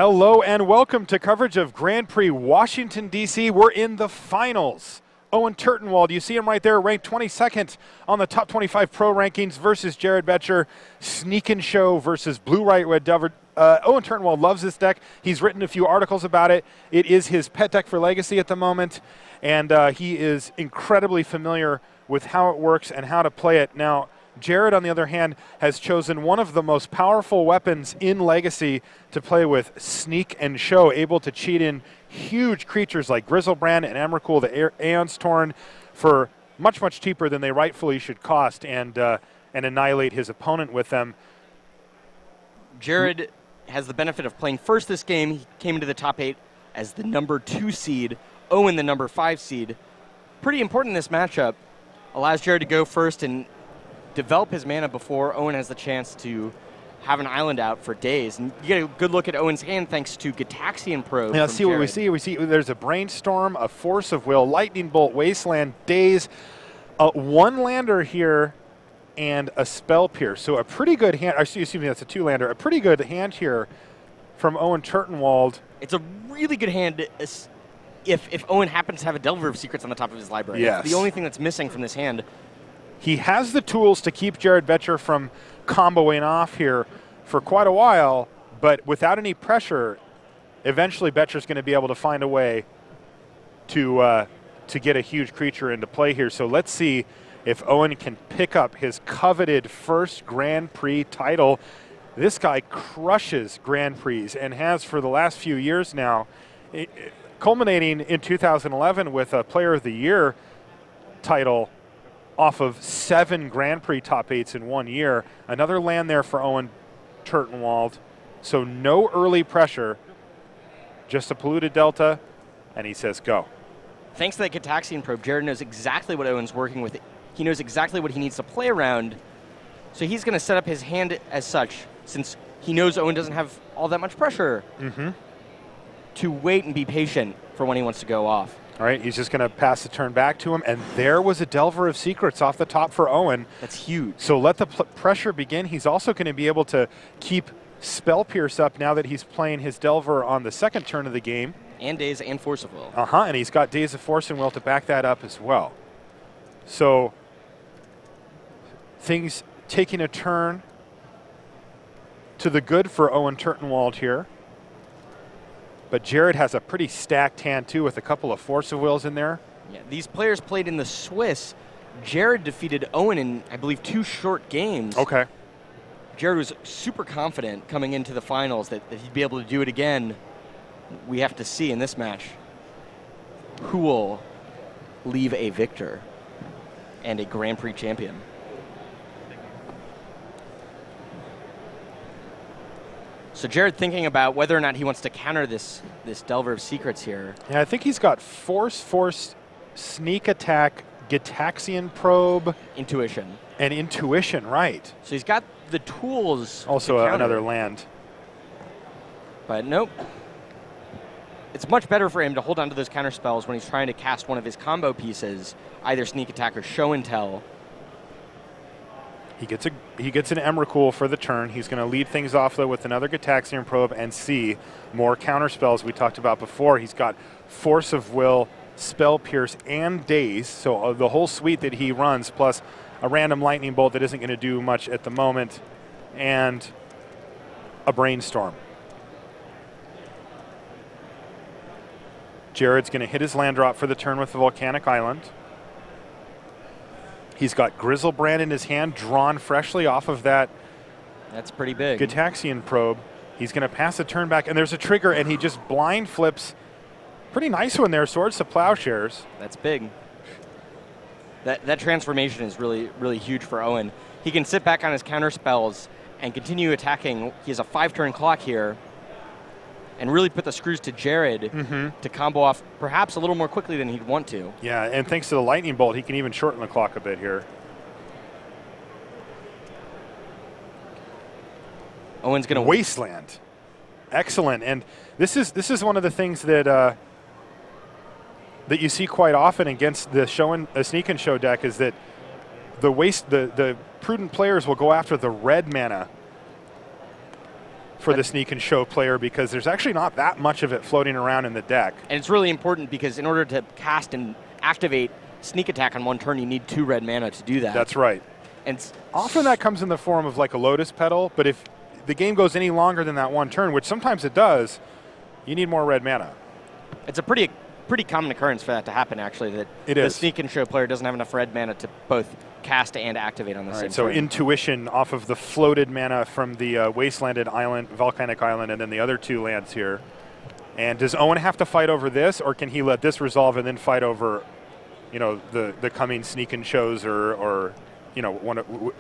Hello and welcome to coverage of Grand Prix Washington, D.C. We're in the finals. Owen Turtenwald, you see him right there, ranked 22nd on the top 25 pro rankings versus Jared Boettcher. Sneak and Show versus Blue Right Red Delver. Owen Turtenwald loves this deck. He's written a few articles about it. It is his pet deck for Legacy at the moment, and he is incredibly familiar with how it works and how to play it. Now, Jared, on the other hand, has chosen one of the most powerful weapons in Legacy to play with, Sneak and Show, able to cheat in huge creatures like Grizzlebrand and Emrakul, the Aeon's Torn, for much, much cheaper than they rightfully should cost, and annihilate his opponent with them. Jared has the benefit of playing first this game. He came into the top 8 as the number 2 seed, Owen the number 5 seed. Pretty important in this matchup. Allows Jared to go first and develop his mana before Owen has the chance to have an island out for days. And you get a good look at Owen's hand thanks to Gitaxian Probe. Yeah, see what we see. We see there's a Brainstorm, a Force of Will, Lightning Bolt, Wasteland, Daze, one lander here, and a Spell Pierce. So a pretty good hand. Excuse me, that's a 2-lander. A pretty good hand here from Owen Turtenwald. It's a really good hand if Owen happens to have a Delver of Secrets on the top of his library. Yes. That's the only thing that's missing from this hand. He has the tools to keep Jared Boettcher from comboing off here for quite a while, but without any pressure, eventually Boettcher's going to be able to find a way to get a huge creature into play here. So let's see if Owen can pick up his coveted first Grand Prix title. This guy crushes Grand Prix and has for the last few years now, culminating in 2011 with a Player of the Year title off of 7 Grand Prix top 8s in 1 year. Another land there for Owen Turtenwald. So no early pressure, just a polluted Delta, and he says go. Thanks to that Gitaxian Probe, Jared knows exactly what Owen's working with. He knows exactly what he needs to play around. So he's going to set up his hand as such, since he knows Owen doesn't have all that much pressure, to wait and be patient for when he wants to go off. All right, he's just going to pass the turn back to him, and there was a Delver of Secrets off the top for Owen. That's huge. So let the pressure begin. He's also going to be able to keep Spell Pierce up now that he's playing his Delver on the second turn of the game. And Daze and Force of Will. And he's got Daze of Force and Will to back that up as well. So things taking a turn to the good for Owen Turtenwald here. But Jared has a pretty stacked hand, too, with a couple of Force of Wills in there. Yeah, these players played in the Swiss. Jared defeated Owen in, I believe, 2 short games. Okay. Jared was super confident coming into the finals that he'd be able to do it again. We have to see in this match who will leave a victor and a Grand Prix champion. So Jared thinking about whether or not he wants to counter this Delver of Secrets here. Yeah, I think he's got Force, Sneak Attack, Gitaxian Probe. Intuition. And Intuition, right. So he's got the tools. Also another land. But nope. It's much better for him to hold on to those counter spells when he's trying to cast one of his combo pieces, either Sneak Attack or Show and Tell. He gets an Emrakul for the turn. He's going to lead things off, though, with another Gitaxian Probe and see more counter spells we talked about before. He's got Force of Will, Spell Pierce, and Daze, so the whole suite that he runs, plus a random Lightning Bolt that isn't going to do much at the moment, and a Brainstorm. Jared's going to hit his land drop for the turn with the Volcanic Island. He's got Grizzlebrand in his hand, drawn freshly off of that. That's pretty big. Gitaxian Probe. He's going to pass the turn back, and there's a trigger, and he just blind flips. Pretty nice one there, Swords to Plowshares. That's big. That transformation is really, really huge for Owen. He can sit back on his counter spells and continue attacking. He has a 5-turn clock here, and really put the screws to Jared to combo off perhaps a little more quickly than he'd want to. Yeah, and thanks to the Lightning Bolt, he can even shorten the clock a bit here. Owen's going to Wasteland. Excellent. And this is one of the things that that you see quite often against the Sneak and Show deck is that the prudent players will go after the red mana for the sneak and show player because there's actually not that much of it floating around in the deck. And it's really important because in order to cast and activate sneak attack on one turn, you need 2 red mana to do that. That's right. And often that comes in the form of like a Lotus Petal, but if the game goes any longer than that one turn, which sometimes it does, you need more red mana. It's a pretty common occurrence for that to happen, actually, that the sneak and show player doesn't have enough red mana to both cast and activate on the same turn. So intuition off of the floated mana from the Wastelanded Island, Volcanic Island, and then the other 2 lands here. And does Owen have to fight over this, or can he let this resolve and then fight over, you know, the coming sneak and shows or you know,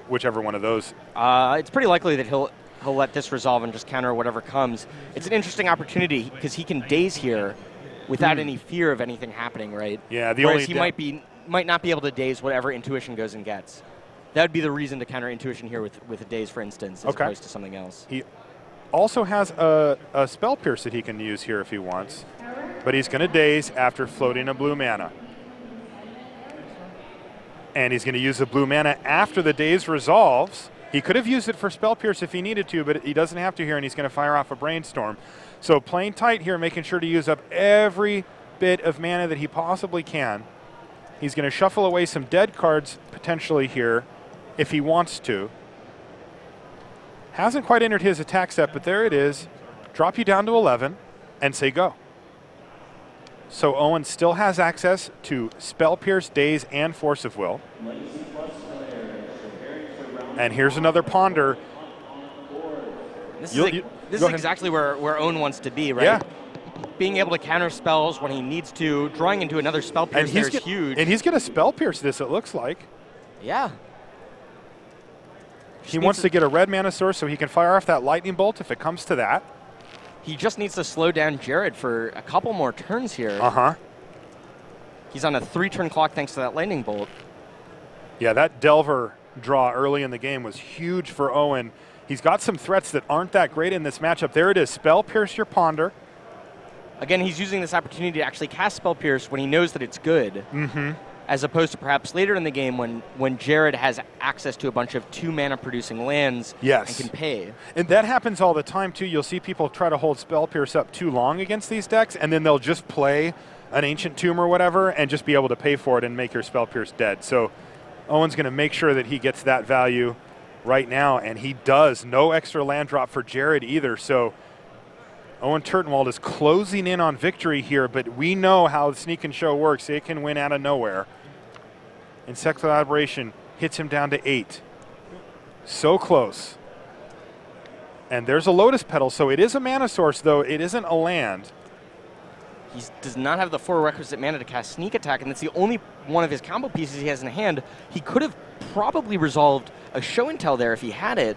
whichever one of those? It's pretty likely that he'll let this resolve and just counter whatever comes. It's an interesting opportunity because he can daze here without any fear of anything happening, right? Yeah. Whereas he might not be able to daze whatever intuition goes and gets. That would be the reason to counter intuition here with a daze, for instance, as opposed to something else. He also has a spell pierce that he can use here if he wants, but he's going to daze after floating a blue mana. And he's going to use the blue mana after the daze resolves. He could have used it for spell pierce if he needed to, but he doesn't have to here, and he's going to fire off a brainstorm. So playing tight here, making sure to use up every bit of mana that he possibly can. He's going to shuffle away some dead cards potentially here if he wants to. Hasn't quite entered his attack step, but there it is. Drop you down to 11 and say go. So Owen still has access to Spell Pierce, Daze, and Force of Will. And here's another Ponder. This is exactly where Owen wants to be, right? Yeah. Being able to counter spells when he needs to, drawing into another Spell Pierce there is huge. And he's going to Spell Pierce this, it looks like. Yeah. He wants to get a red mana source so he can fire off that Lightning Bolt if it comes to that. He just needs to slow down Jared for a couple more turns here. Uh-huh. He's on a 3-turn clock thanks to that Lightning Bolt. Yeah, that Delver draw early in the game was huge for Owen. He's got some threats that aren't that great in this matchup. There it is, Spell Pierce your Ponder. Again, he's using this opportunity to actually cast Spell Pierce when he knows that it's good, as opposed to perhaps later in the game when Jared has access to a bunch of 2-mana producing lands and can pay. And that happens all the time, too. You'll see people try to hold Spell Pierce up too long against these decks, and then they'll just play an Ancient Tomb or whatever and just be able to pay for it and make your Spell Pierce dead. So Owen's going to make sure that he gets that value right now, and he does. No extra land drop for Jared either. So Owen Turtenwald is closing in on victory here, but we know how the Sneak and Show works. It can win out of nowhere. Insect Aberration hits him down to 8. So close. And there's a Lotus Petal, so it is a mana source, though it isn't a land. He does not have the 4 requisite mana to cast Sneak Attack, and that's the only one of his combo pieces he has in hand. He could have probably resolved a Show and Tell there if he had it.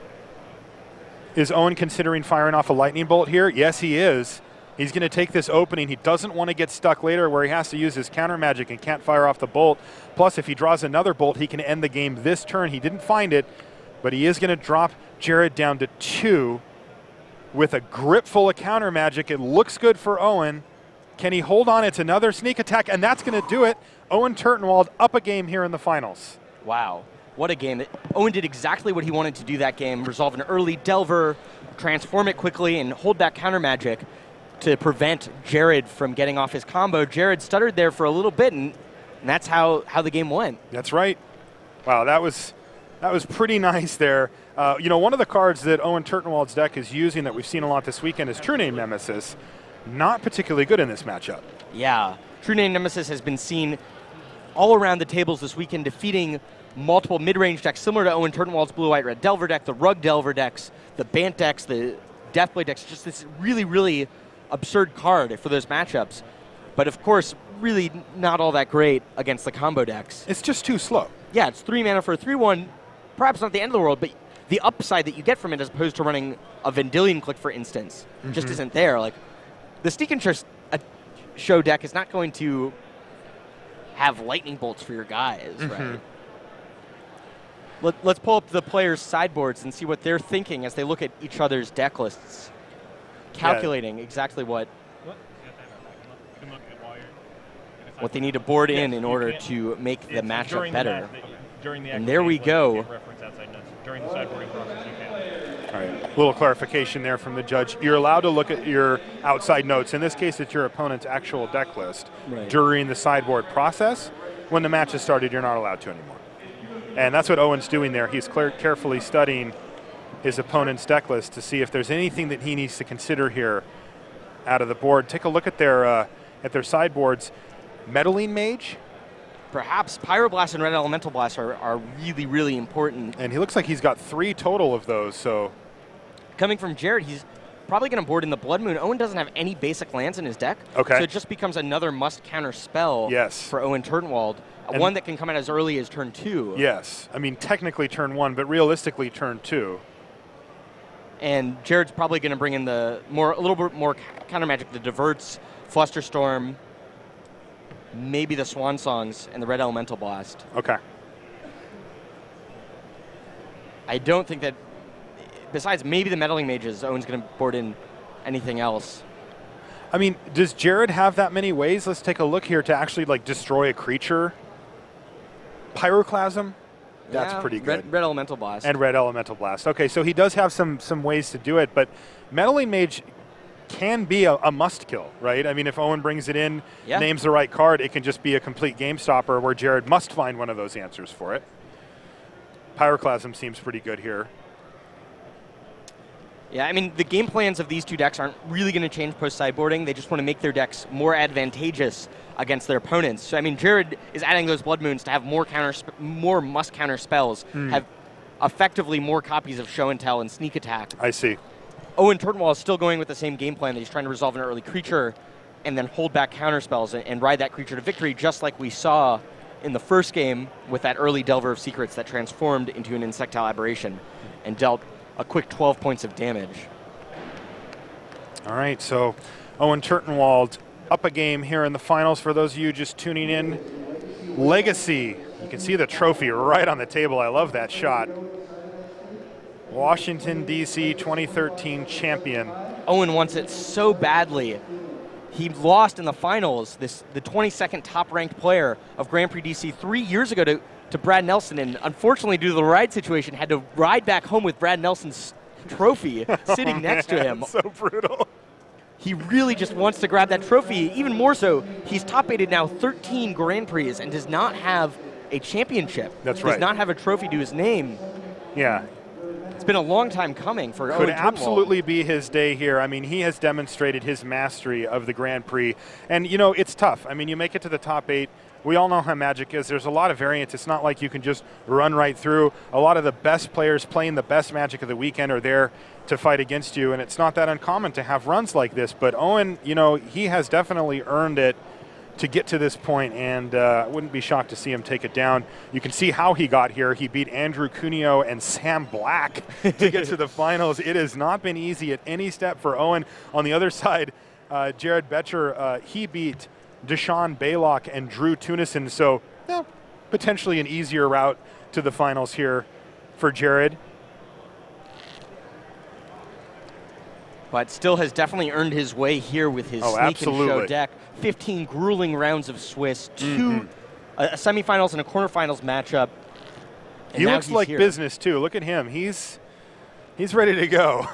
Is Owen considering firing off a Lightning Bolt here? Yes, he is. He's going to take this opening. He doesn't want to get stuck later where he has to use his counter magic and can't fire off the bolt. Plus, if he draws another bolt, he can end the game this turn. He didn't find it, but he is going to drop Jared down to 2 with a grip full of counter magic. It looks good for Owen. Can he hold on? It's another sneak attack, and that's going to do it. Owen Turtenwald up a game here in the finals. Wow. What a game. Owen did exactly what he wanted to do that game, resolve an early Delver, transform it quickly, and hold that counter magic to prevent Jared from getting off his combo. Jared stuttered there for a little bit, and that's how the game went. That's right. Wow, that was pretty nice there. You know, one of the cards that Owen Turtenwald's deck is using that we've seen a lot this weekend is True Name Nemesis. Not particularly good in this matchup. Yeah, True Name Nemesis has been seen all around the tables this weekend, defeating multiple mid-range decks similar to Owen Turtenwald's Blue-White-Red Delver deck, the Rug Delver decks, the Bant decks, the Deathblade decks. Just this really, really absurd card for those matchups. But of course, really not all that great against the combo decks. It's just too slow. Yeah, it's 3 mana for a 3/1. Perhaps not the end of the world, but the upside that you get from it as opposed to running a Vendilion Click, for instance, just isn't there. Like, the Sneak and Show deck is not going to have lightning bolts for your guys, right? Let's pull up the players' sideboards and see what they're thinking as they look at each other's deck lists, calculating exactly what they need to board in order to make the matchup better. And there we go. All right, a little clarification there from the judge. You're allowed to look at your outside notes. In this case, it's your opponent's actual deck list during the sideboard process. When the match has started, you're not allowed to anymore. And that's what Owen's doing there. He's carefully studying his opponent's deck list to see if there's anything that he needs to consider here out of the board. Take a look at their sideboards. Meddling Mage. Perhaps Pyroblast and Red Elemental Blast are really, really important. And he looks like he's got 3 total of those. So, coming from Jared, he's probably going to board in the Blood Moon. Owen doesn't have any basic lands in his deck. Okay. So it just becomes another must-counter spell for Owen Turtenwald. One that can come out as early as turn 2. Yes. I mean, technically turn 1, but realistically turn 2. And Jared's probably going to bring in a little bit more counter magic, the Diverts, Flusterstorm, maybe the Swan Songs, and the Red Elemental Blast. Okay. I don't think that, besides maybe the Meddling Mages, Owen's going to board in anything else. I mean, does Jared have that many ways? Let's take a look here to actually like destroy a creature. Pyroclasm? That's pretty good. Red Elemental Blast. And Red Elemental Blast. Okay, so he does have some ways to do it, but Meddling Mage can be a must kill, right? I mean, if Owen brings it in, names the right card, it can just be a complete game stopper where Jared must find one of those answers for it. Pyroclasm seems pretty good here. Yeah, I mean, the game plans of these two decks aren't really going to change post-sideboarding. They just want to make their decks more advantageous against their opponents. So, I mean, Jared is adding those Blood Moons to have more must-counter spells, have effectively more copies of Show and Tell and Sneak Attack. I see. Owen Turtenwald is still going with the same game plan that he's trying to resolve an early creature and then hold back counter spells and ride that creature to victory, just like we saw in the first game with that early Delver of Secrets that transformed into an Insectile Aberration and dealt a quick 12 points of damage. All right, so Owen Turtenwald up a game here in the finals. For those of you just tuning in, Legacy. You can see the trophy right on the table. I love that shot. Washington, D.C. 2013 champion. Owen wants it so badly. He lost in the finals, the 22nd top-ranked player of Grand Prix DC 3 years ago to Brad Nelson, and unfortunately, due to the ride situation, had to ride back home with Brad Nelson's trophy sitting next to him. So brutal. He really just wants to grab that trophy. Even more so, he's top-aided now 13 Grand Prix and does not have a championship. That's right. Does not have a trophy to his name. Yeah. It's been a long time coming for Owen Could Turtenwald. absolutely be his day here. I mean, he has demonstrated his mastery of the Grand Prix. And, you know, it's tough. I mean, you make it to the top 8. We all know how Magic is. There's a lot of variance. It's not like you can just run right through. A lot of the best players playing the best Magic of the weekend are there to fight against you, and it's not that uncommon to have runs like this. But Owen, you know, he has definitely earned it to get to this point, and I wouldn't be shocked to see him take it down. You can see how he got here. He beat Andrew Cuneo and Sam Black to get to the finals. It has not been easy at any step for Owen. On the other side, Jared Boettcher, he beat Deshaun Baylock and Drew Tunison, so potentially an easier route to the finals here for Jared. But still has definitely earned his way here with his Sneak and Show deck. 15 grueling rounds of Swiss, two a semifinals and a quarterfinals matchup. And he looks like business too. Look at him. He's ready to go.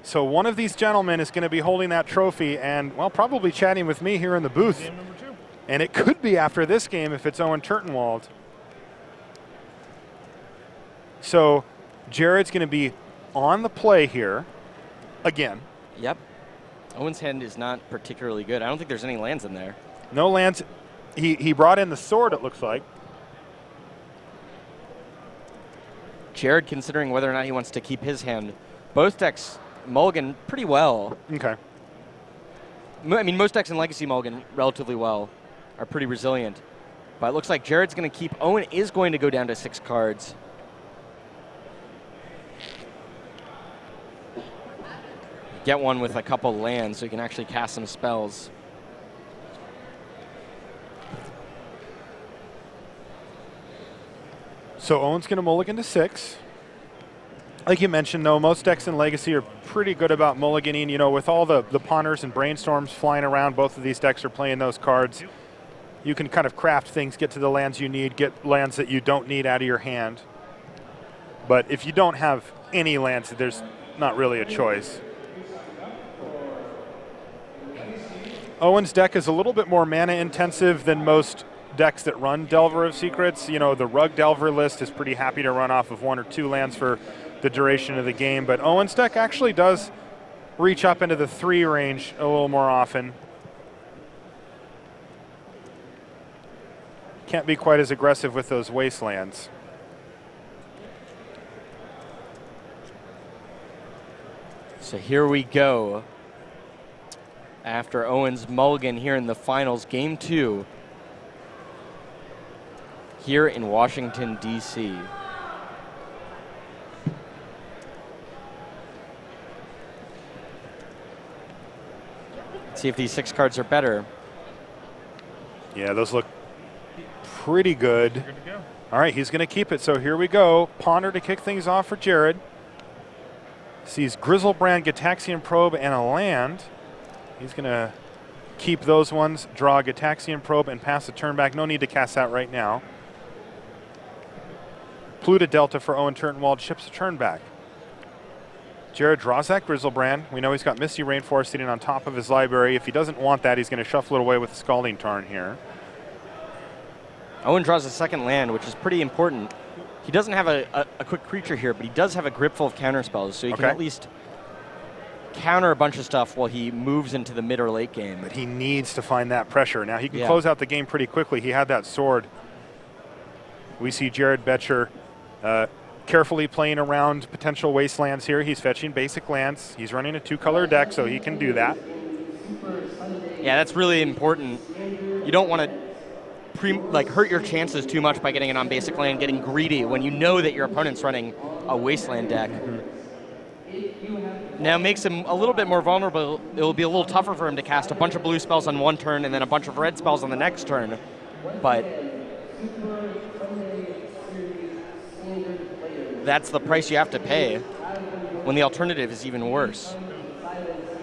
So one of these gentlemen is going to be holding that trophy and, well, probably chatting with me here in the booth. Game number 2. And it could be after this game if it's Owen Turtenwald. So Jared's going to be on the play here again. Yep. Owen's hand is not particularly good. I don't think there's any lands in there. No lands. He brought in the sword, it looks like. Jared considering whether or not he wants to keep his hand. Both decks mulligan pretty well. Okay. I mean, most decks in Legacy mulligan relatively well, are pretty resilient. But it looks like Jared's going to keep. Owen is going to go down to 6 cards. Get one with a couple lands so he can actually cast some spells. So Owen's going to mulligan to 6. Like you mentioned, though, most decks in Legacy are pretty good about mulliganing. You know, with all the Ponders and Brainstorms flying around, both of these decks are playing those cards. You can kind of craft things, get to the lands you need, get lands that you don't need out of your hand. But if you don't have any lands, there's not really a choice. Owen's deck is a little bit more mana intensive than most decks that run Delver of Secrets. You know, the Rug Delver list is pretty happy to run off of 1 or 2 lands for the duration of the game, but Owen's deck actually does reach up into the 3 range a little more often. Can't be quite as aggressive with those wastelands. So here we go. After Owen's mulligan here in the finals, game 2 here in Washington, D.C. See if these 6 cards are better. Yeah, those look pretty good. All right, he's going to keep it. So here we go. Ponder to kick things off for Jared. Sees Grizzlebrand, Gataxian Probe, and a land. He's going to keep those ones, draw a Gataxian Probe, and pass the turn back. No need to cast that right now. Pluto Delta for Owen Turtenwald, ships a turn back. Jared draws that Grizzlebrand. We know he's got Misty Rainforest sitting on top of his library. If he doesn't want that, he's going to shuffle it away with a Scalding Tarn here. Owen draws a second land, which is pretty important. He doesn't have a quick creature here, but he does have a grip full of counterspells, so he can at least counter a bunch of stuff while he moves into the mid or late game. But he needs to find that pressure. Now he can close out the game pretty quickly. He had that sword. We see Jared Boettcher carefully playing around potential wastelands here. He's fetching basic lands. He's running a 2-color deck, so he can do that. Yeah, that's really important. You don't want to hurt your chances too much by getting it on basic land, getting greedy when you know that your opponent's running a wasteland deck. Now it makes him a little bit more vulnerable. It'll be a little tougher for him to cast a bunch of blue spells on one turn and then a bunch of red spells on the next turn. But that's the price you have to pay when the alternative is even worse.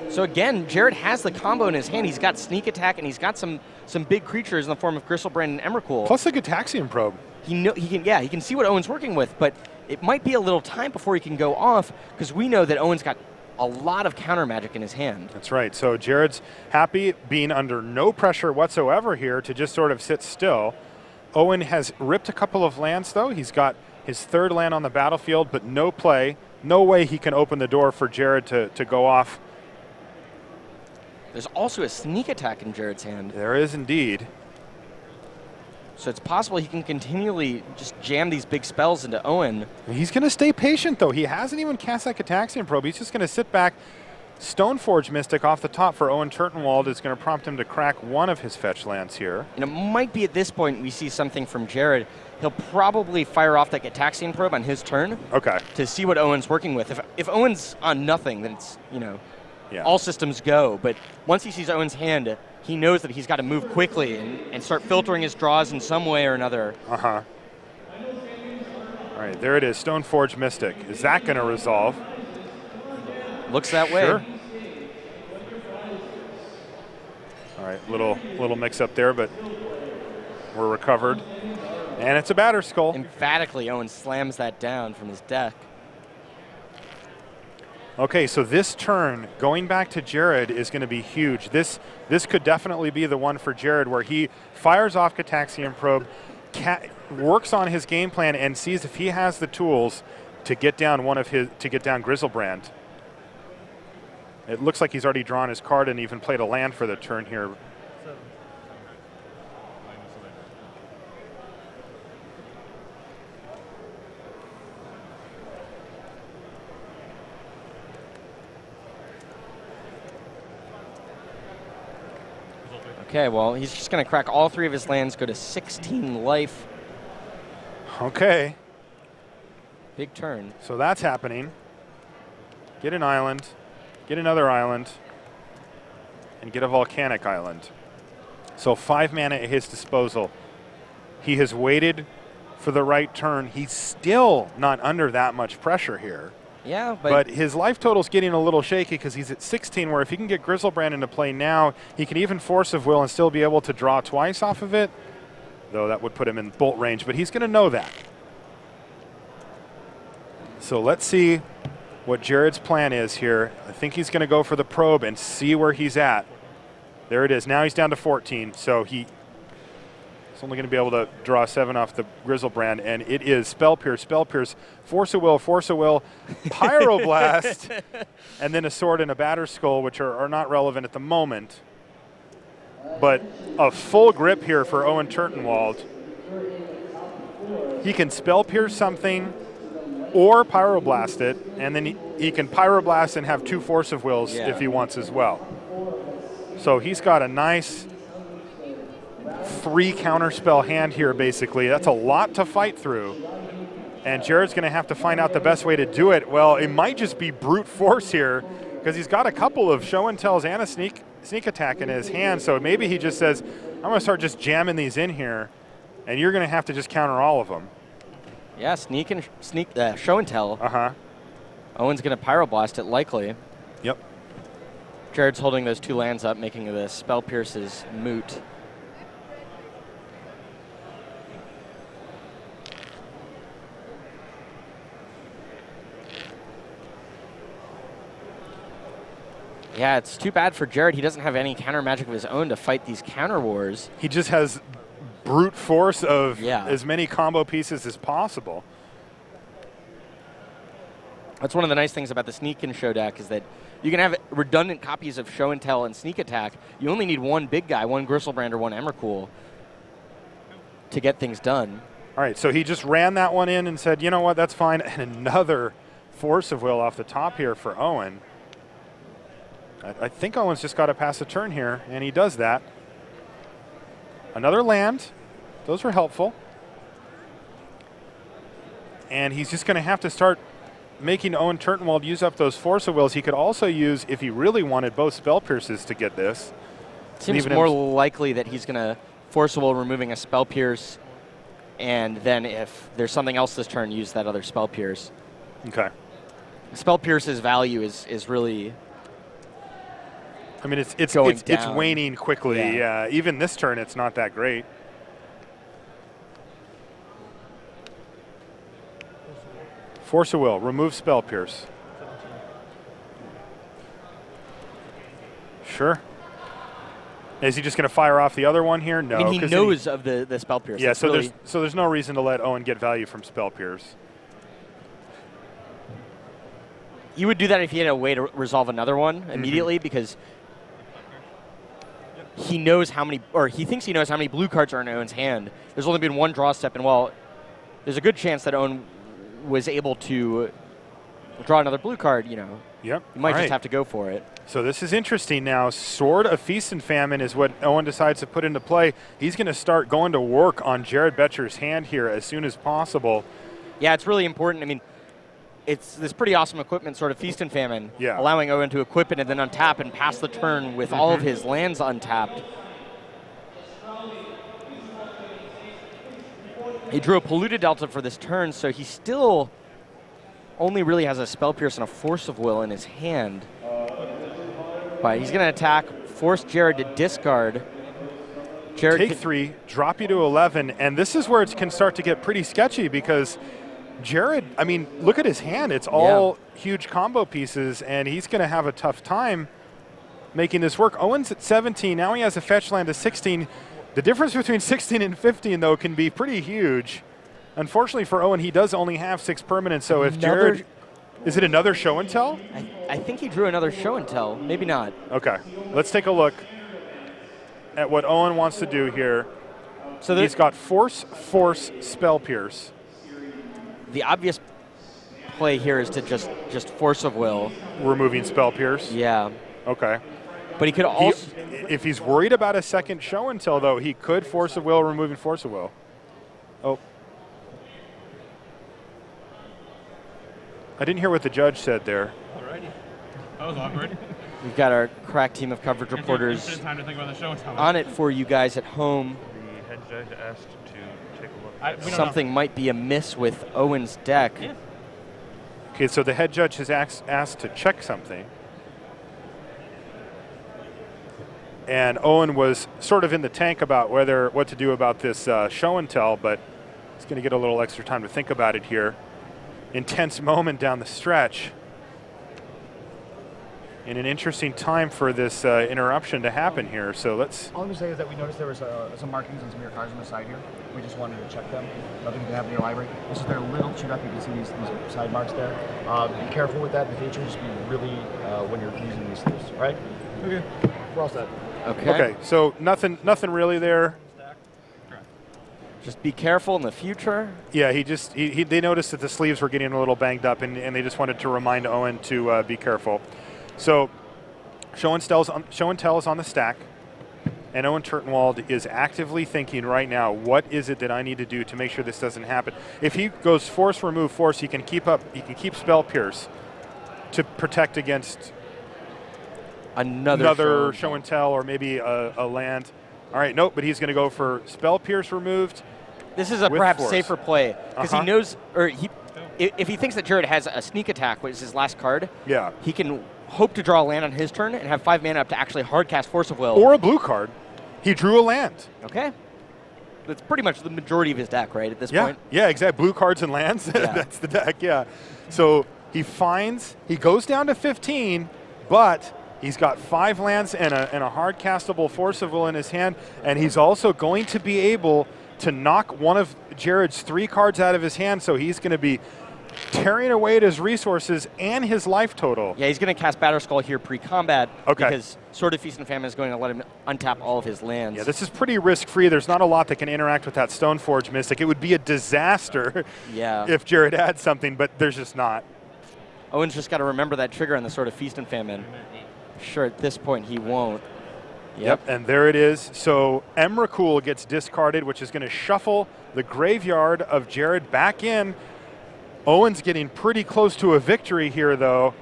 So again, Jared has the combo in his hand. He's got Sneak Attack, and he's got some big creatures in the form of Grizzlebrand and Emrakul. Plus the Gataxian Probe. He can see what Owen's working with, but it might be a little time before he can go off, because we know that Owen's got a lot of counter magic in his hand. That's right. So Jared's happy being under no pressure whatsoever here to just sort of sit still. Owen has ripped a couple of lands, though. He's got his 3rd land on the battlefield, but no play. No way he can open the door for Jared to go off. There's also a Sneak Attack in Jared's hand. There is indeed. So it's possible he can continually just jam these big spells into Owen. He's going to stay patient, though. He hasn't even cast that Gataxian Probe. He's just going to sit back. Stoneforge Mystic off the top for Owen Turtenwald is going to prompt him to crack one of his fetch lands here. And it might be at this point we see something from Jared. He'll probably fire off that Gataxian Probe on his turn to see what Owen's working with. If Owen's on nothing, then it's, all systems go. But once he sees Owen's hand, he knows that he's got to move quickly and start filtering his draws in some way or another. All right, there it is, Stoneforge Mystic. Is that going to resolve? Looks that way. Sure. All right, little mix up there, but we're recovered. And it's a Batter Skull. Emphatically, Owen slams that down from his deck. Okay, so this turn, going back to Jared, is going to be huge. This could definitely be the one for Jared, where he fires off Gataxian Probe, works on his game plan, and sees if he has the tools to get down Grizzlebrand. It looks like he's already drawn his card and even played a land for the turn here. Okay, well, he's just going to crack all 3 of his lands, go to 16 life. Okay. Big turn. So that's happening. Get an island, get another island, and get a volcanic island. So 5 mana at his disposal. He has waited for the right turn. He's still not under that much pressure here. Yeah, but his life total's getting a little shaky because he's at 16, where if he can get Grizzlebrand into play now, he can even Force of Will and still be able to draw twice off of it, though that would put him in bolt range, but he's going to know that. So let's see what Jared's plan is here. I think he's going to go for the probe and see where he's at. There it is. Now he's down to 14, so he's only going to be able to draw 7 off the Grizzlebrand, and it is Spell Pierce, Force of Will, Pyroblast, and then a Sword and a Batter Skull, which are not relevant at the moment. But a full grip here for Owen Turtenwald. He can Spell Pierce something or Pyroblast it, and then he can Pyroblast and have 2 Force of Wills if he wants as well. So he's got a nice 3 counterspell hand here, basically. That's a lot to fight through. And Jared's going to have to find out the best way to do it. Well, it might just be brute force here because he's got a couple of show and tells and a sneak attack in his hand. So maybe he just says, I'm going to start just jamming these in here, and you're going to have to just counter all of them. Yeah, show and tell. Owen's going to Pyroblast it likely. Yep. Jared's holding those 2 lands up, making the Spell Pierces moot. Yeah, it's too bad for Jared. He doesn't have any counter magic of his own to fight these counter wars. He just has brute force of as many combo pieces as possible. That's one of the nice things about the Sneak and Show deck is that you can have redundant copies of Show and Tell and Sneak Attack. You only need one big guy, one Grizzlebrand or one Emrakul to get things done. All right, so he just ran that one in and said, you know what, that's fine. And another Force of Will off the top here for Owen. I think Owen's just got to pass a turn here, and he does that. Another land. Those were helpful. And he's just going to have to start making Owen Turtenwald use up those Force of Wills. He could also use, if he really wanted, both Spell Pierces to get this. Seems more likely that he's going to Force of Will removing a Spell Pierce, and then if there's something else this turn, use that other Spell Pierce. Okay. Spell Pierce's value is really... I mean, it's waning quickly. Yeah. Even this turn, it's not that great. Force of Will, remove Spell Pierce. Sure. Is he just going to fire off the other one here? No. I mean, he knows of the Spell Pierce. Yeah, so there's no reason to let Owen get value from Spell Pierce. You would do that if he had a way to resolve another one immediately because he knows how many, or he thinks he knows how many blue cards are in Owen's hand. There's only been one draw step, and while there's a good chance that Owen was able to draw another blue card, you might just have to go for it. So this is interesting now. Sword of Feast and Famine is what Owen decides to put into play. He's going to start going to work on Jared Boettcher's hand here as soon as possible. Yeah, it's really important. I mean, it's this pretty awesome equipment, sort of Feast and Famine, allowing Owen to equip it and then untap and pass the turn with all of his lands untapped. He drew a Polluted Delta for this turn, so he still only really has a Spell Pierce and a Force of Will in his hand. But he's going to attack, force Jared to discard. Jared take 3, drop you to 11, and this is where it can start to get pretty sketchy because Jared, I mean, look at his hand. It's all huge combo pieces, and he's going to have a tough time making this work. Owen's at 17. Now he has a fetch land of 16. The difference between 16 and 15, though, can be pretty huge. Unfortunately for Owen, he does only have 6 permanents, so if Jared... Is it another show and tell? I think he drew another show and tell. Maybe not. Okay. Let's take a look at what Owen wants to do here. So he's got Force, Spell Pierce. The obvious play here is to just Force of Will. Removing Spell Pierce? Yeah. Okay. But he could also... if he's worried about a second show and tell, though, he could Force of Will, removing Force of Will. Oh. I didn't hear what the judge said there. Alrighty. That was awkward. We've got our crack team of coverage reporters time to think about the show and tell. On it for you guys at home. The head judge asked to take a look. Something might be amiss with Owen's deck. Yeah. Okay, so the head judge has asked to check something. And Owen was sort of in the tank about what to do about this show and tell, but he's going to get a little extra time to think about it here. intense moment down the stretch. And an interesting time for this interruption to happen here. So let's. All I'm going to say is that we noticed there was some markings on some of your cars on the side here. We just wanted to check them. Nothing to have in your library. This is their little chewed up. You can see these side marks there. Be careful with that in the future. Just be really when you're using these sleeves. All right? Okay. We're all set. Okay. Okay. So nothing really there. Just be careful in the future. Yeah, they noticed that the sleeves were getting a little banged up, and they just wanted to remind Owen to be careful. So show and tell is on the stack, and Owen Turtenwald is actively thinking right now, what is it that I need to do to make sure this doesn't happen? If he goes force, remove, force, he can keep spell pierce to protect against another show and tell or maybe a land. All right, nope, but he's going to go for spell pierce removed. This is a perhaps force. safer play because he knows, or if he thinks that Jared has a sneak attack, which is his last card, yeah, he can hope to draw a land on his turn and have 5 mana up to actually hard cast Force of Will. Or a blue card. He drew a land. Okay. That's pretty much the majority of his deck, right, at this point? Yeah, exactly. Blue cards and lands. Yeah. That's the deck, yeah. So he goes down to 15, but he's got 5 lands and a hard castable Force of Will in his hand, and he's also going to be able to knock one of Jared's 3 cards out of his hand, so he's going to be tearing away at his resources and his life total. Yeah, he's going to cast Batterskull here pre-combat because Sword of Feast and Famine is going to let him untap all of his lands. Yeah, this is pretty risk-free. There's not a lot that can interact with that Stoneforge Mystic. It would be a disaster if Jared had something, but there's just not. Owen's just got to remember that trigger on the Sword of Feast and Famine. Sure, at this point he won't. Yep, and there it is. So Emrakul gets discarded, which is going to shuffle the graveyard of Jared back in. Owen's getting pretty close to a victory here, though.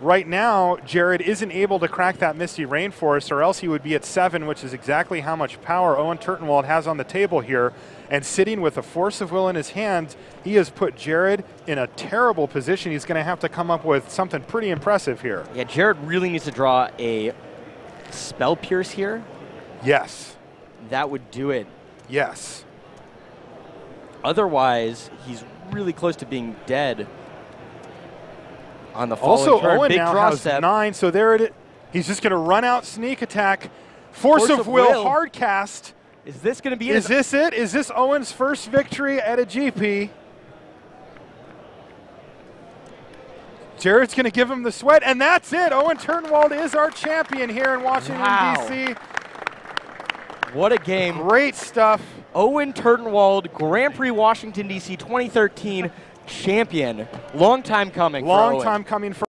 Right now, Jared isn't able to crack that Misty Rainforest, or else he would be at 7, which is exactly how much power Owen Turtenwald has on the table here. And sitting with a Force of Will in his hand, he has put Jared in a terrible position. He's going to have to come up with something pretty impressive here. Yeah, Jared really needs to draw a Spell Pierce here. Yes. That would do it. Yes. Otherwise, he's really close to being dead on the fallen Also, turn. Owen Big now draw has step. 9, so there it is. He's just going to run out sneak attack. Force of Will hard cast. Is this going to be it? Is this it? Is this Owen's first victory at a GP? Jared's going to give him the sweat, and that's it. Owen Turtenwald is our champion here in Washington, D.C. What a game. Great stuff. Owen Turtenwald, Grand Prix Washington, D.C. 2013 champion. Long time coming for Owen. Long time coming for